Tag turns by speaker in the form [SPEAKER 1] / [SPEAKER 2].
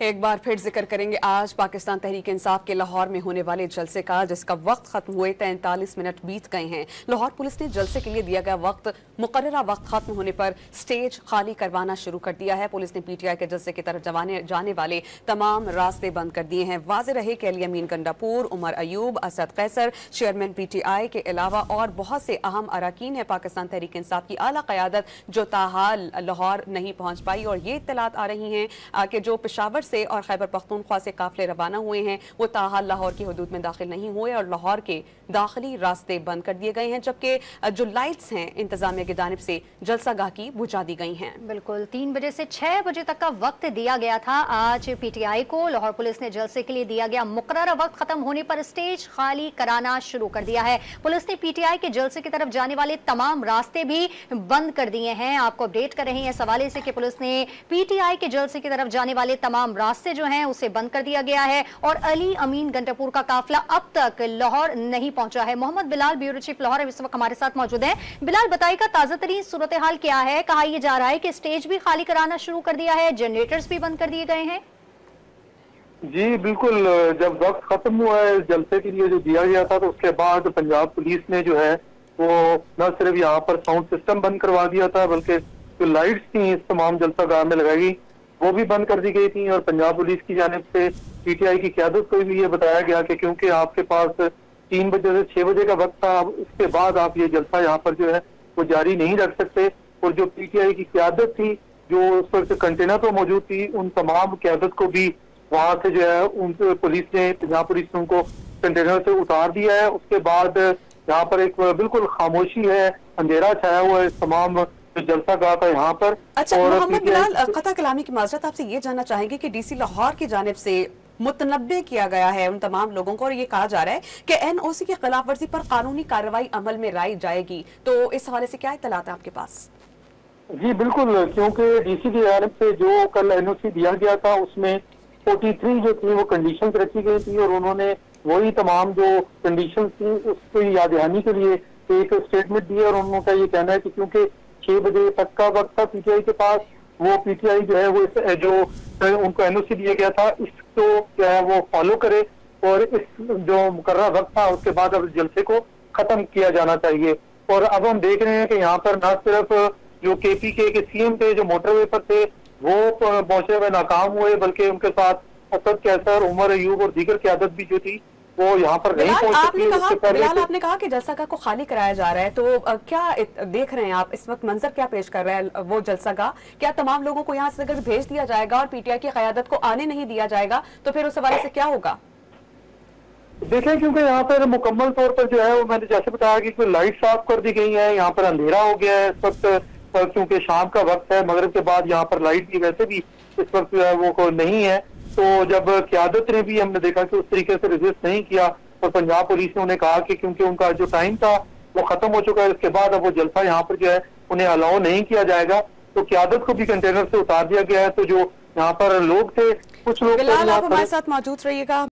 [SPEAKER 1] एक बार फिर जिक्र करेंगे आज पाकिस्तान तहरीक इंसाफ के लाहौर में होने वाले जलसे का, जिसका वक्त खत्म हुए 43 मिनट बीत गए हैं। लाहौर पुलिस ने जलसे के लिए दिया गया वक्त मुकर्ररा वक्त खत्म होने पर स्टेज खाली करवाना शुरू कर दिया है। पुलिस ने पीटीआई के जलसे की तरफ जाने वाले तमाम रास्ते बंद कर दिए हैं। वाज़ेह रहे कि अली अमीन गंडापुर, उमर अयूब, असद कैसर, चेयरमैन पीटीआई के अलावा और बहुत से अहम अरकान है पाकिस्तान तहरीक इंसाफ की आला क़यादत जो ताहाल लाहौर नहीं पहुंच पाई। और ये इत्तलात आ रही हैं कि जो पेशावर से और खैबर पख्तूनख्वा से काफिले रवाना हुए हैं वो ताहाल लाहौर की हदूद में दाखिल नहीं हुए और लाहौर के दाखिली रास्ते बंद कर दिए गए हैं, जबकि जो लाइट्स हैं इंतजामिया की जानिब से जलसागाह की बुझा दी गई हैं।
[SPEAKER 2] बिल्कुल 3 बजे से 6 बजे तक का वक्त दिया गया था आज पीटीआई को। लाहौर पुलिस ने जलसे के लिए दिया गया मुकर्ररा वक्त खत्म होने पर स्टेज खाली कराना शुरू कर दिया है। पुलिस ने पीटीआई के जलसे की तरफ जाने वाले तमाम रास्ते भी बंद कर दिए हैं। आपको अपडेट कर रहे हैं इस हवाले से कि पुलिस ने पीटीआई के जलसे की तरफ जाने वाले तमाम रास्ते जो हैं उसे बंद कर दिया गया है और अली अमीन गंडापुर का काफिला अब तक लाहौर नहीं पहुंचा है। मोहम्मद बिलाल, ब्यूरो चीफ लाहौर, इस वक्त हमारे साथ मौजूद हैं। बिलाल, बताइएगा ताजा तरीन सूरत हाल क्या है? कहा यह जा रहा है कि स्टेज भी खाली कराना शुरू कर दिया है, जनरेटर्स भी बंद कर दिए गए हैं।
[SPEAKER 3] जी बिल्कुल, जब वक्त खत्म हुआ है जलसे के लिए जो दिया गया था तो उसके बाद पंजाब पुलिस ने जो है वो न सिर्फ यहाँ पर साउंड सिस्टम बंद करवा दिया था बल्कि जो लाइट्स थी इस तमाम जलसागाह में लगाई गई वो भी बंद कर दी गई थी। और पंजाब पुलिस की जानिब से पीटीआई की क़यादत को भी ये बताया गया कि क्योंकि आपके पास 3 बजे से 6 बजे का वक्त था, उसके बाद आप ये जलसा यहाँ पर जो है वो जारी नहीं रख सकते। और जो पीटीआई की क़यादत थी जो उस वक्त कंटेनर पर मौजूद थी उन तमाम क़यादत को भी वहां से जो है उन पुलिस ने पंजाब पुलिस ने उनको कंटेनर से उतार दिया है। उसके बाद यहाँ पर एक बिल्कुल खामोशी है, अंधेरा छाया हुआ है तमाम जलसा गाह था यहाँ पर।
[SPEAKER 1] अच्छा मोहम्मद बिलाल, कता कलामी की माजरत, आपसे ये जानना चाहेंगे कि डीसी लाहौर की जानिब से मुतनब्बे किया गया है उन तमाम लोगों को और ये कहा जा रहा है कि एनओसी की खिलाफ वर्जी पर कानूनी कार्रवाई अमल में लाई जाएगी, तो इस हवाले से क्या इत्तलात है आपके पास?
[SPEAKER 3] जी बिल्कुल, क्योंकि डीसी की जानिब से जो कल एनओसी दिया गया था उसमें 43 जो थी वो कंडीशन रखी गई थी और उन्होंने वही तमाम जो कंडीशन थी उसकी याद दहानी के लिए एक स्टेटमेंट दी और उनका ये कहना है कि क्योंकि 6 बजे तक का वक्त था पीटीआई के पास, वो पीटीआई जो है वो जो उनको एनओसी दिया गया था इसको जो है वो फॉलो करे और इस जो मुकर्रर वक्त था उसके बाद अब जलसे को खत्म किया जाना चाहिए। और अब हम देख रहे हैं कि यहाँ पर न सिर्फ जो केपीके के सीएम थे जो मोटरवे पर थे वो पहुंचे हुए नाकाम हुए बल्कि उनके साथ असद कैसर, उमर अयूब और दीगर क़यादत भी जो थी वो यहाँ पर नहीं पहुंच सकी।
[SPEAKER 1] बिलाल, आपने कहा कि जलसागाह को खाली कराया जा रहा है, तो क्या देख रहे हैं आप इस वक्त मंजर क्या पेश कर रहा है वो जलसागाह? क्या तमाम लोगों को यहाँ से अगर भेज दिया जाएगा और पीटीआई की क़यादत को आने नहीं दिया जाएगा तो फिर उस हवाले से क्या होगा?
[SPEAKER 3] देखें, क्योंकि यहाँ पर मुकम्मल तौर पर जो है वो मैंने जैसे बताया कि लाइट साफ कर दी गई है, यहाँ पर अंधेरा हो गया है इस वक्त क्योंकि शाम का वक्त है, मगरिब के बाद यहाँ पर लाइट भी वैसे भी इस वक्त जो है वो नहीं है। तो जब क़यादत ने भी हमने देखा कि उस तरीके से रेजिस्ट नहीं किया और पंजाब पुलिस ने उन्हें कहा कि क्योंकि उनका जो टाइम था वो खत्म हो चुका है, इसके बाद अब वो जलसा यहाँ पर जो है उन्हें अलाउ नहीं किया जाएगा, तो क़यादत को भी कंटेनर से उतार दिया गया है। तो जो यहाँ पर लोग थे, कुछ लोग
[SPEAKER 1] बिलाल, आप हमारे साथ मौजूद रहिएगा।